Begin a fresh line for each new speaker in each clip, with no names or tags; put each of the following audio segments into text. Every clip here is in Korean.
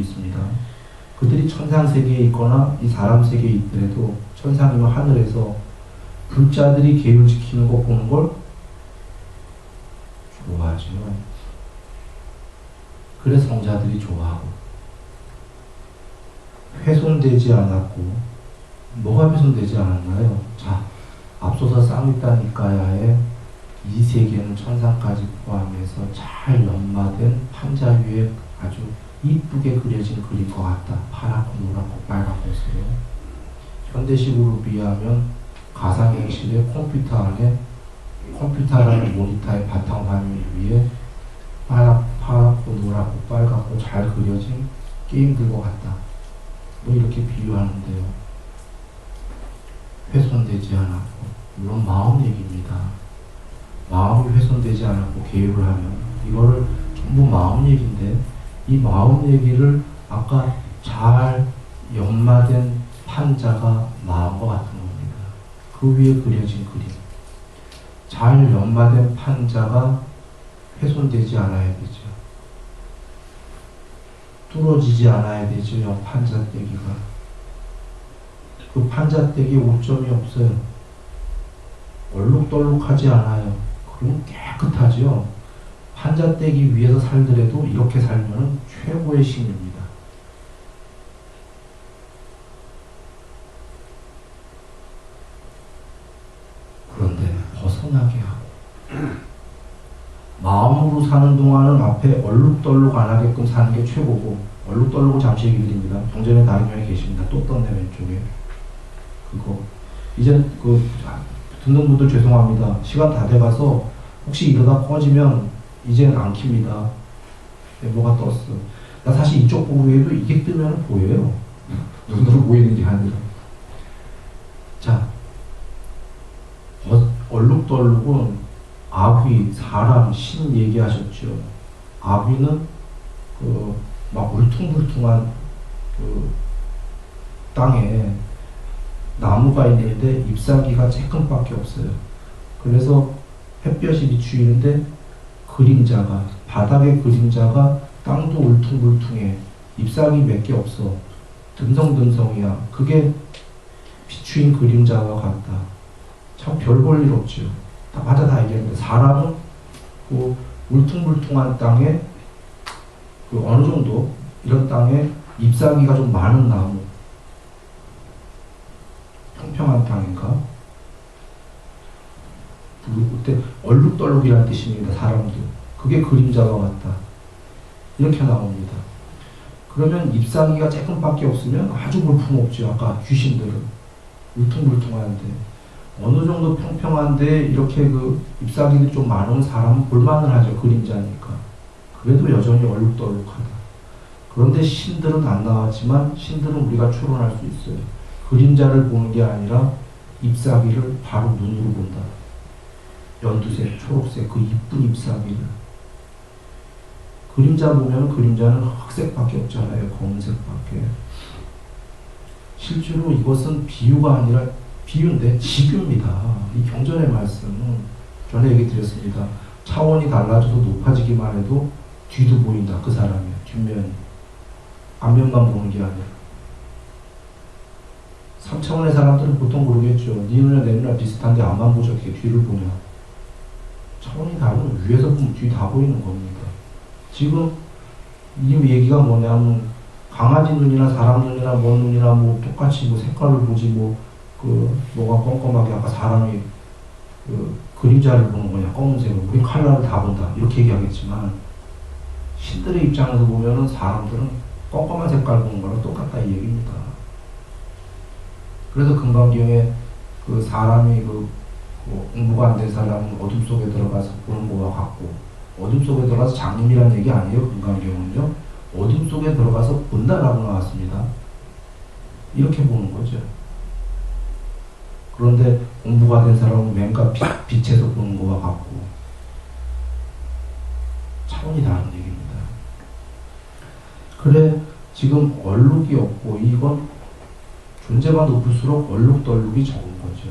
있습니다. 그들이 천상 세계에 있거나 이 사람 세계에 있더라도 천상이면 하늘에서 불자들이 계율 지키는 거 보는 걸 좋아하죠. 그래서 성자들이 좋아하고 훼손되지 않았고 뭐가 훼손되지 않았나요? 자, 앞서서 쌍윗단이까야의 이 세계는 천상까지 포함해서 잘 연마된 판자 위에 아주 이쁘게 그려진 그릴 것 같다. 파랗고 노랗고 빨갛고서요. 현대식으로 비하면 가상현실의 컴퓨터 안에 컴퓨터라는 모니터의 바탕화면 위에 파랗고 노랗고 빨갛고 잘 그려진 게임들과 같다. 뭐 이렇게 비유하는데요. 훼손되지 않았고, 물론 마음 얘기입니다. 마음이 훼손되지 않았고 계율을 하면 이거를 전부 마음 얘기인데, 이 마음 얘기를 아까 잘 연마된 판자가 마음과 같은 겁니다. 그 위에 그려진 그림, 잘 연마된 판자가 훼손되지 않아야 되죠. 뚫어지지 않아야 되죠. 판자떼기가. 그 판자떼기 오점이 없어요. 얼룩덜룩하지 않아요. 그럼 깨끗하죠. 판자떼기 위에서 살더라도 이렇게 살면 최고의 신입니다. 그런데 벗어나게 하고 마음으로 사는 동안은 앞에 얼룩덜룩 안 하게끔 사는 게 최고고, 얼룩덜룩은 잠시 얘기 드립니다. 경전에 다른 명이 계십니다. 또 떴네 왼쪽에. 그거 이제 듣는 분들 죄송합니다. 시간 다 돼가서 혹시 이러다 꺼지면 이제는 안 킵니다. 네, 뭐가 떴어. 나 사실 이쪽 보고 해도 이게 뜨면 보여요. 눈으로 보이는 게 아니라. 자, 얼룩덜룩은 아귀, 사람, 신 얘기하셨죠. 아귀는 막 울퉁불퉁한 땅에 나무가 있는데 잎사귀가 조금밖에 없어요. 그래서 햇볕이 비추이는데 그림자가, 바닥의 그림자가 땅도 울퉁불퉁해. 잎사귀 몇 개 없어. 듬성듬성이야. 그게 비추인 그림자와 같다. 참 별 볼 일 없죠. 다 얘기하는데, 사람은 그 울퉁불퉁한 땅에 어느 정도 이런 땅에 잎사귀가 좀 많은 나무, 평평한 땅인가? 그때 얼룩덜룩이라는 뜻입니다. 사람도. 그게 그림자와 같다. 이렇게 나옵니다. 그러면 잎사귀가 조금밖에 없으면 아주 볼품없죠. 아까 귀신들은 울퉁불퉁한데, 어느 정도 평평한데 이렇게 잎사귀들이 좀 많은 사람은 볼만은 하죠. 그림자니까. 그래도 여전히 얼룩덜룩하다. 그런데 신들은 안 나왔지만 신들은 우리가 추론할 수 있어요. 그림자를 보는 게 아니라 잎사귀를 바로 눈으로 본다. 연두색, 초록색 그 이쁜 잎사귀를. 그림자 보면 그림자는 흑색밖에 없잖아요. 검은색밖에. 실제로 이것은 비유가 아니라 비유인데 직유입니다. 이 경전의 말씀은 전에 얘기 드렸습니다. 차원이 달라져서 높아지기만 해도 뒤도 보인다. 그 사람이 뒷면, 앞면만 보는 게 아니라. 3차원의 사람들은 보통 그러겠죠. 네 눈이나 내 눈이나 비슷한데 앞만 보죠. 어떻게 뒤를 보냐. 차원이 다르면 위에서 보면 뒤 다 보이는 겁니다. 지금 이 얘기가 뭐냐면 강아지 눈이나 사람 눈이나 뭔 눈이나 뭐 똑같이 뭐 색깔을 보지 뭐가 껌껌하게 아까 사람이 그림자를 보는 거냐 검은색으로 우리 칼라를 다 본다 이렇게 얘기하겠지만 신들의 입장에서 보면은 사람들은 껌껌한 색깔 보는 거랑 똑같다 이 얘기입니다. 그래서 금강경에 사람이 공부가 안 된 사람은 어둠 속에 들어가서 보는 거와 같고, 어둠 속에 들어가서 장님이라는 얘기 아니에요. 금강경은요. 어둠 속에 들어가서 본다라고 나왔습니다. 이렇게 보는 거죠. 그런데 공부가 된 사람은 맨가 빛에서 보는 거와 같고 차원이 다른 얘기입니다. 그래 지금 얼룩이 없고 이건 존재가 높을수록 얼룩덜룩이 적은 거죠.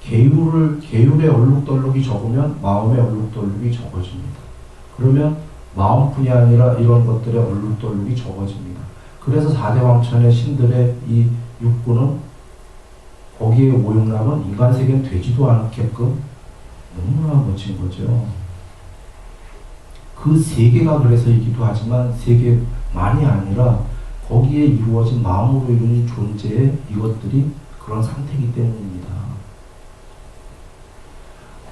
계율의 얼룩덜룩이 적으면 마음의 얼룩덜룩이 적어집니다. 그러면 마음뿐이 아니라 이런 것들의 얼룩덜룩이 적어집니다. 그래서 4대 왕천의 신들의 이 육구는 거기에 오용락은 인간 세계는 되지도 않게끔 너무나 멋진 거죠. 그 세계가 그래서이기도 하지만 세계만이 아니라 거기에 이루어진 마음으로 이루어진 존재의 이것들이 그런 상태이기 때문입니다.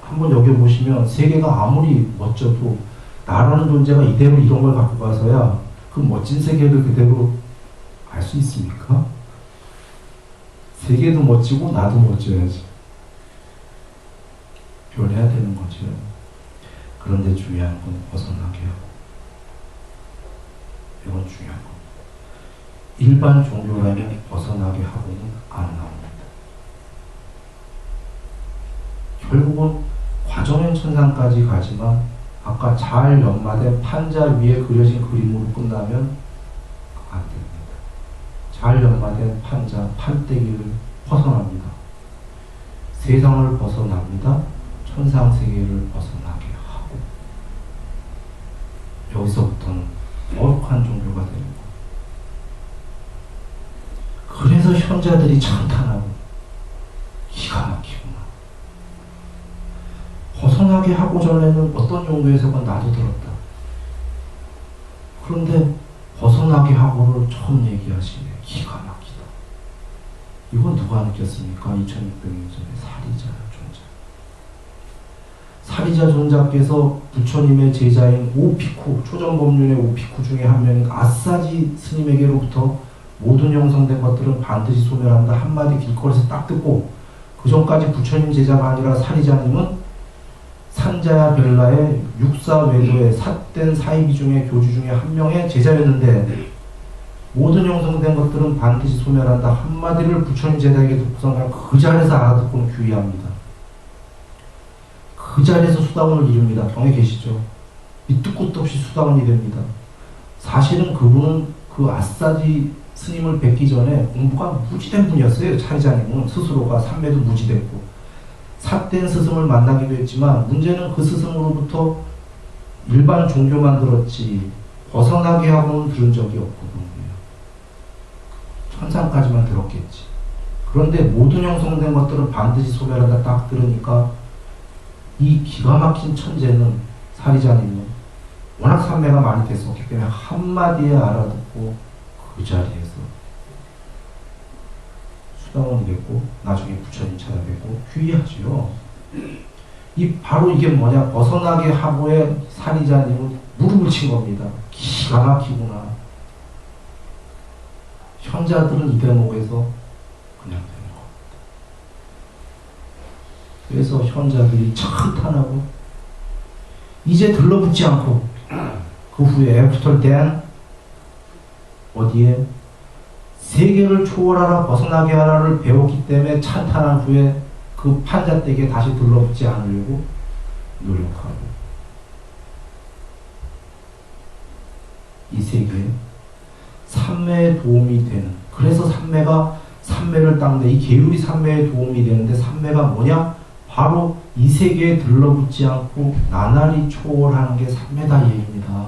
한번 여기 보시면 세계가 아무리 멋져도 나라는 존재가 이대로 이런 걸 갖고 가서야 그 멋진 세계를 그대로 알 수 있습니까? 세계도 멋지고 나도 멋져야지. 변해야 되는 거죠. 그런데 중요한 건 벗어나게 하고. 이건 중요한 겁니다. 일반 종교라면 벗어나게 하고는 안 나옵니다. 결국은 과정엔 천상까지 가지만 아까 잘 연마된 판자 위에 그려진 그림으로 끝나면 안 됩니다. 잘 연마된 판자, 판때기를 벗어납니다. 세상을 벗어납니다. 천상세계를 벗어나게 하고 여기서부터는 거룩한 종교가 되는 거예요. 그래서 현자들이 찬탄하고 기가 막히구나. 벗어나게 하고 전에는 어떤 종교에서건 나도 들었다. 그런데 벗어나게 하고를 처음 얘기하시네. 기가 막히다. 이건 누가 느꼈습니까? 2600년 전에 사리자 존자. 사리자 존자께서 부처님의 제자인 오피쿠, 초전법륜의 오피쿠 중에 한 명인 아사지 스님에게로부터 모든 형성된 것들은 반드시 소멸한다 한마디 길거리에서 딱 듣고 그 전까지 부처님 제자가 아니라 사리자님은 산자야 벨라의 육사외도의 삿된 사이비 중에 교주 중에 한 명의 제자였는데 모든 형성된 것들은 반드시 소멸한다 한마디를 부처님 제자에게 듣고서 그 자리에서 알아듣고는 귀의합니다. 그 자리에서 수다원을 이룹니다. 경에 계시죠? 밑도 끝도 없이 수다원이 됩니다. 사실은 그분은 그 아사지 스님을 뵙기 전에 공부가 무지된 분이었어요. 차리자님은 스스로가 삼매도 무지됐고 삿된 스승을 만나기도 했지만 문제는 그 스승으로부터 일반 종교만 들었지 벗어나게 하고는 들은 적이 없거든요. 천상까지만 들었겠지. 그런데 모든 형성된 것들은 반드시 소멸한다 딱 들으니까 이 기가 막힌 천재는 사리자님은 워낙 삼매가 많이 됐었기 때문에 한마디에 알아듣고 그 자리에서 수다원이 됐고 나중에 부처님 찾아뵙고 귀의하지요. 바로 이게 뭐냐, 벗어나게 하고의 사리자님은 무릎을 친 겁니다. 기가 막히구나. 현자들은 이 대목에서 그냥 되는 겁니다. 그래서 현자들이 찬탄하고 이제 들러붙지 않고 그 후에 애프터 댄 어디에 세계를 초월하라 벗어나게 하라를 배웠기 때문에 찬탄한 후에 그 판잣대기에 다시 들러붙지 않으려고 노력하고 이 세계에 삼매에 도움이 되는, 그래서 삼매를 닦는 이 계율이 삼매에 도움이 되는데 삼매가 뭐냐? 바로 이 세계에 들러붙지 않고 나날이 초월하는 게 삼매다 얘기입니다.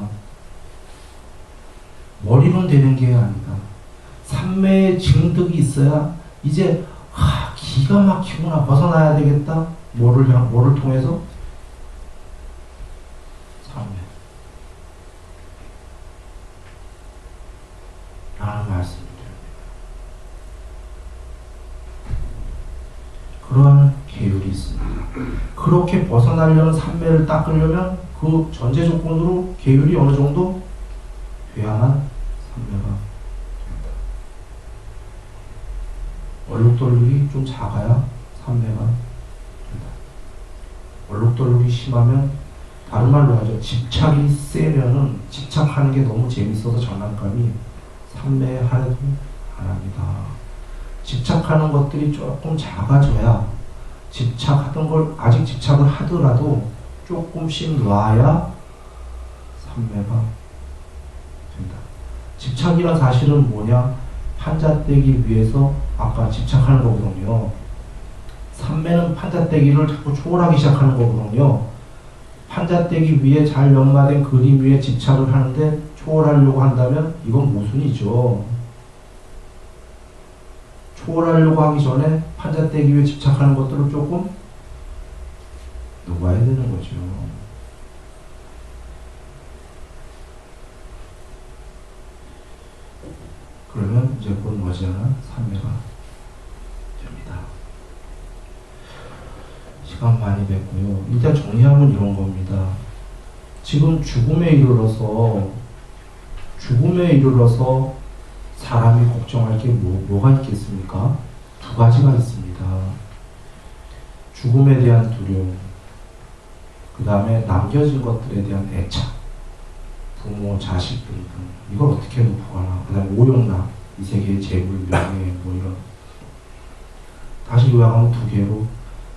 머리론 되는 게 아니다. 삼매의 증득이 있어야 이제 기가 막히구나 벗어나야 되겠다. 뭐를 통해서? 삼매 라는 말씀을 드립니다. 그러한 계율이 있습니다. 그렇게 벗어나려는 삼매를 닦으려면 그 전제 조건으로 계율이 어느 정도 돼야만 삼매가 된다. 얼룩덜룩이 좀 작아야 삼매가 된다. 얼룩덜룩이 심하면 다른 말로 하죠. 집착이 세면은 집착하는 게 너무 재밌어서 장난감이 삼매하려도 안 합니다. 집착하는 것들이 조금 작아져야 집착하던 걸 아직 집착을 하더라도 조금씩 놔야 삼매가 된다. 집착이란 사실은 뭐냐? 판잣대기 위해서 아까 집착하는 거거든요. 삼매는 판잣대기를 자꾸 초월하기 시작하는 거거든요. 판잣대기 위에 잘 연마된 그림 위에 집착을 하는데 초월하려고 한다면 이건 모순이죠. 초월하려고 하기 전에 판잣대기 위에 집착하는 것들을 조금 녹아야 되는 거죠. 그러면 이제 곧 머지않아 삼매가 됩니다. 시간 많이 됐고요. 일단 정리하면 이런 겁니다. 지금 죽음에 이르러서 사람이 걱정할 게 뭐가 있겠습니까? 두 가지가 있습니다. 죽음에 대한 두려움, 그 다음에 남겨진 것들에 대한 애착, 부모, 자식 등등. 이걸 어떻게 놓고가나. 그 다음에 오용락, 이 세계의 재물, 명예, 뭐 이런. 다시 요약하면 두 개로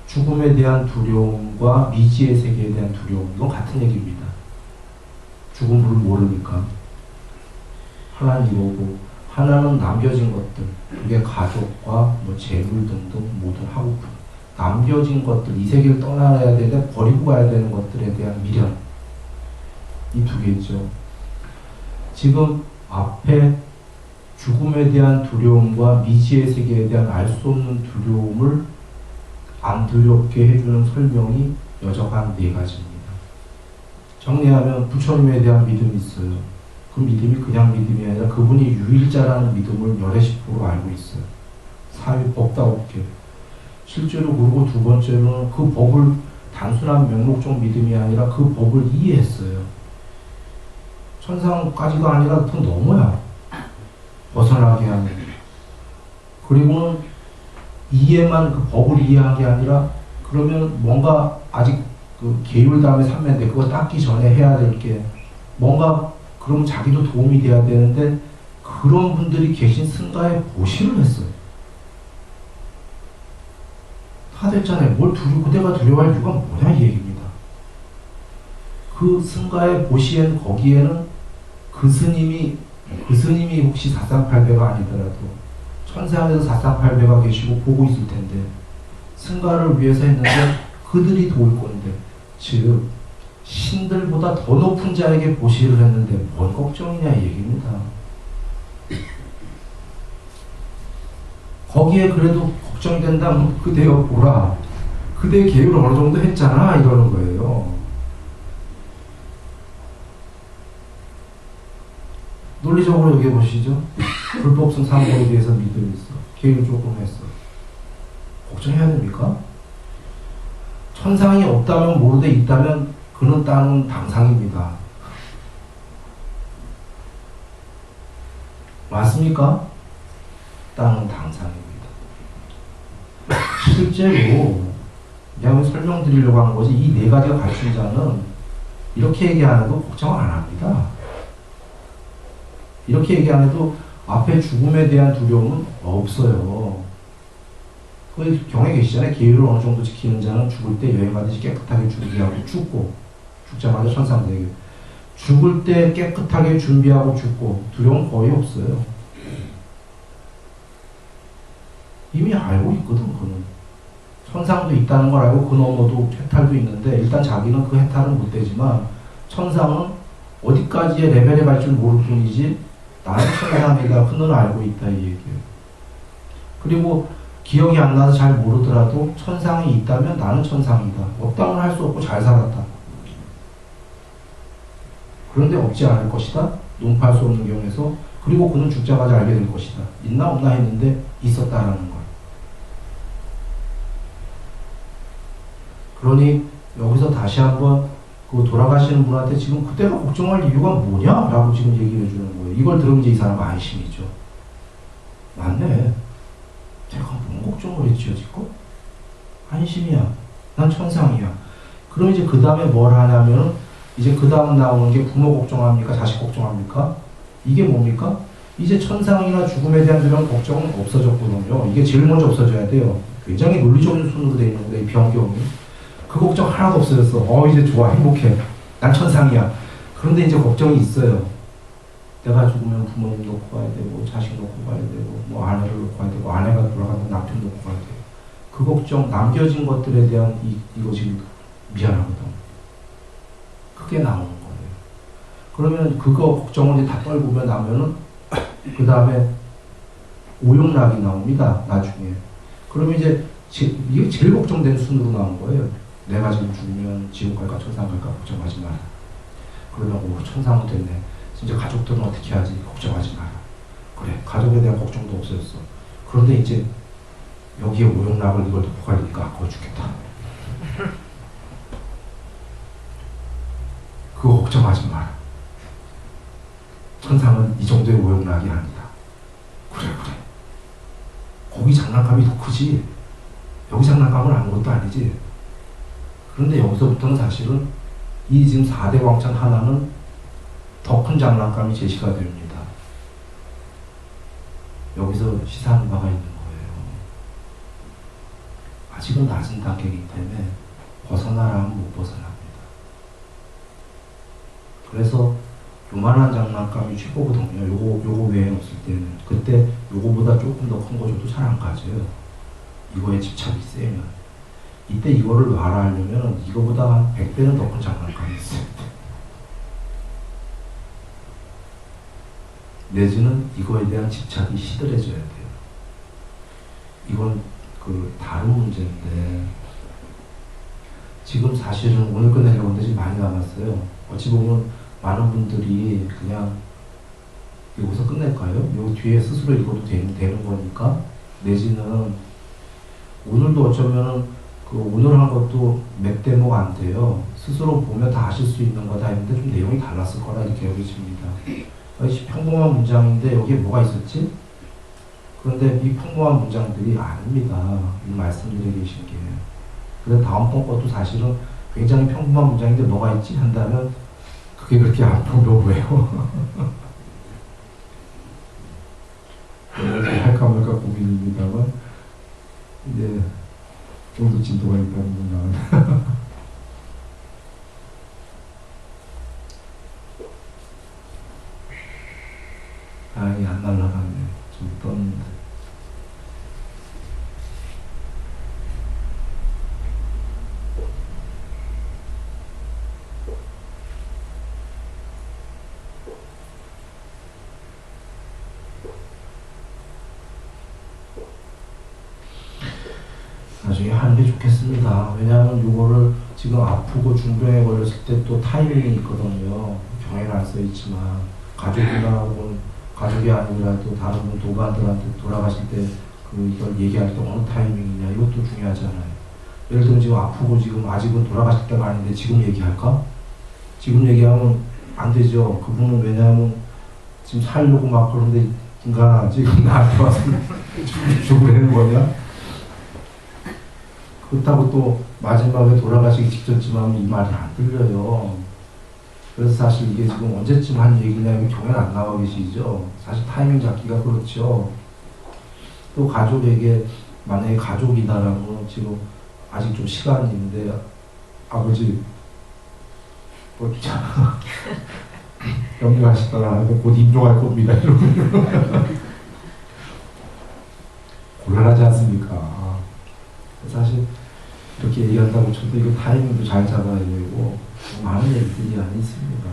죽음에 대한 두려움과 미지의 세계에 대한 두려움, 이건 같은 얘기입니다. 죽음을 모르니까. 하나는 이거고, 하나는 남겨진 것들, 그게 가족과 뭐 재물 등등 모든 하고픈 남겨진 것들, 이 세계를 떠나야 되는데 버리고 가야 되는 것들에 대한 미련. 이 두 개죠. 지금 앞에 죽음에 대한 두려움과 미지의 세계에 대한 알 수 없는 두려움을 안 두렵게 해주는 설명이 여적한 네 가지입니다. 정리하면 부처님에 대한 믿음이 있어요. 그 믿음이 그냥 믿음이 아니라 그분이 유일자라는 믿음을 열의 10% 알고 있어요. 사위법다없게. 실제로 그리고 두 번째로는 그 법을 단순한 명목적 믿음이 아니라 그 법을 이해했어요. 천상까지가 아니라 더 넘어야 벗어나게 하는. 그리고는 이해만 그 법을 이해한 게 아니라 그러면 뭔가 아직 그 계율 다음에 삼매인데 그거 닦기 전에 해야 될 게 뭔가 그러면 자기도 도움이 돼야 되는데 그런 분들이 계신 승가에 보시를 했어요. 다 됐잖아요. 뭘 그대가 두려워할 이유가 뭐냐 이 얘기입니다. 그 승가의 보시엔 거기에는 그 스님이 혹시 사상팔배가 아니더라도 천상에서 사상팔배가 계시고 보고 있을 텐데 승가를 위해서 했는데 그들이 도울 건데 즉 신들보다 더 높은 자에게 보시를 했는데 뭔 걱정이냐 이 얘기입니다. 거기에 그래도 걱정이 된다면 그대여 보라. 그대 계율을 어느 정도 했잖아 이러는 거예요. 논리적으로 여기 보시죠. 불법성 상고에 대해서 믿음이 있어. 계율 조금 했어. 걱정해야 됩니까? 천상이 없다면 모르되 있다면 그는 땅은 당상입니다. 맞습니까? 땅은 당상입니다. 실제로 내가 설명드리려고 하는 거지 이 네 가지가 갖춘 자는 이렇게 얘기 안 해도 걱정을 안 합니다. 이렇게 얘기 안 해도 앞에 죽음에 대한 두려움은 없어요. 그 경에 계시잖아요. 계율을 어느 정도 지키는 자는 죽을 때 여행하듯이 깨끗하게 준비하고 죽고 죽자마자 천상대교. 죽을 때 깨끗하게 준비하고 죽고 두려움 거의 없어요. 이미 알고 있거든 그는. 천상도 있다는 걸 알고 그 너머도 해탈도 있는데 일단 자기는 그 해탈은 못 되지만 천상은 어디까지의 레벨에 갈 줄 모를 뿐이지 나는 천상이다. 그는 알고 있다 이 얘기예요. 그리고 기억이 안 나서 잘 모르더라도 천상이 있다면 나는 천상이다. 없다고는 할 수 없고 잘 살았다. 그런데 없지 않을 것이다. 논파할 수 없는 경우에서 그리고 그는 죽자마자 알게 될 것이다. 있나 없나 했는데 있었다라는 걸. 그러니 여기서 다시 한번 그 돌아가시는 분한테 지금 그때가 걱정할 이유가 뭐냐라고 지금 얘기해 주는 거예요. 이걸 들으면 이제 이 사람 안심이죠. 맞네. 내가 뭔 걱정을 했지요 지금? 안심이야. 난 천상이야. 그럼 이제 그 다음에 뭘 하냐면 이제 그 다음 나오는 게 부모 걱정합니까? 자식 걱정합니까? 이게 뭡니까? 이제 천상이나 죽음에 대한 그런 걱정은 없어졌거든요. 이게 제일 먼저 없어져야 돼요. 굉장히 논리적인 순으로 되어 있는 거예요. 이 변경이. 그 걱정 하나도 없어졌어. 이제 좋아. 행복해. 난 천상이야. 그런데 이제 걱정이 있어요. 내가 죽으면 부모님 놓고 가야 되고 자식 놓고 가야 되고 뭐 아내를 놓고 가야 되고 아내가 돌아가면 남편 놓고 가야 되고 그 걱정, 남겨진 것들에 대한 이거 지금 미안하거든. 그런데 걱정이 있어요. 왜? 그게 나오는 거예요. 그러면 그거 걱정을 이제 다 떨구면 나면은 그 다음에 오용락이 나옵니다. 나중에. 그러면 이제 이게 제일 걱정되는 순으로 나온 거예요. 내가 지금 죽으면 지옥 갈까 천상 갈까 걱정하지 마라. 그러면 천상은 됐네. 진짜 가족들은 어떻게 하지? 걱정하지 마라. 그래, 가족에 대한 걱정도 없어졌어. 그런데 이제 여기에 오용락을 이걸 놓고 가려니까 아까워 죽겠다. 그거 걱정하지 마라. 천상은 이 정도의 오용락이 아니다. 그래. 거기 장난감이 더 크지. 여기 장난감은 아무것도 아니지. 그런데 여기서부터는 사실은 이 지금 4대 왕천 하나는 더 큰 장난감이 제시가 됩니다. 여기서 시사하는 바가 있는 거예요. 아직은 낮은 단계이기 때문에 벗어나라 하면 못 벗어납니다. 그래서 요만한 장난감이 최고거든요. 요거 외에 없을 때는. 그때 요거보다 조금 더 큰 거 줘도 잘 안 가져요. 이거에 집착이 세면. 이때 이거를 놔라하려면 이거보다 한 100배는 더 큰 장난감이 있어요. 내지는 이거에 대한 집착이 시들해져야 돼요. 이건 다른 문제인데 지금 사실은 오늘 끝내려고 하는데 지금 많이 남았어요. 어찌 보면 많은 분들이 그냥 여기서 끝낼까요? 요 뒤에 스스로 읽어도 되는 거니까. 내지는 오늘도 어쩌면은 오늘 한 것도 몇 대목 안 돼요. 스스로 보면 다 아실 수 있는 거다 했는데 좀 내용이 달랐을 거라 이렇게 여겨집니다. 평범한 문장인데 여기에 뭐가 있었지? 그런데 이 평범한 문장들이 아닙니다. 이 말씀드리고 계신 게. 그래서 다음번 것도 사실은 굉장히 평범한 문장인데 뭐가 있지? 한다면 그게 그렇게 안 평범해요. 할까 말까 고민입니다만 이제 좀 더 진도가 있다는구나. 다행히 안 날아갔네. 좀 떴는데. 나중에 하는 게 좋겠습니다. 왜냐하면 요거를 지금 아프고 중병에 걸렸을 때 또 타이밍이 있거든요. 병에는 안 써있지만 가족이나 혹은 가족이 아니라도 다른 분 도반들한테 돌아가실 때 이걸 얘기할 때 어느 타이밍이냐 이것도 중요하잖아요. 예를 들면 지금 아프고 지금 아직은 돌아가실 때가 아닌데 지금 얘기할까? 지금 얘기하면 안 되죠. 그분은 왜냐하면 지금 살려고 막 그러는데 인간아 지금 나한테 와서 죽으라는 거냐? 그렇다고 또 마지막에 돌아가시기 직전쯤 이 말이 안 들려요. 그래서 사실 이게 지금 언제쯤 한 얘기냐면 경연 안 나와 계시죠. 사실 타이밍 잡기가 그렇죠. 또 가족에게 만약에 가족이다라고 지금 아직 좀 시간이 있는데 아버지 염려하시더라. 곧 임종할 겁니다. 곤란하지 않습니까? 사실 이렇게 얘기한다고 저도 이거 타이밍도 잘 잡아야 되고 많은 얘기들이 많이 있습니다.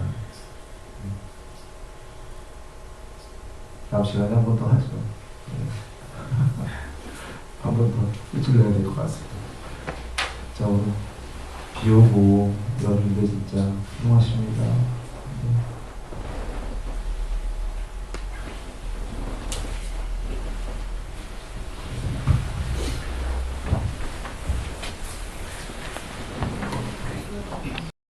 다음 시간에 한 번 더 하죠. 한 번 더 일주일해야 될 것 같습니다. 자, 오늘 비 오고 여름인데 진짜 고생하십니다.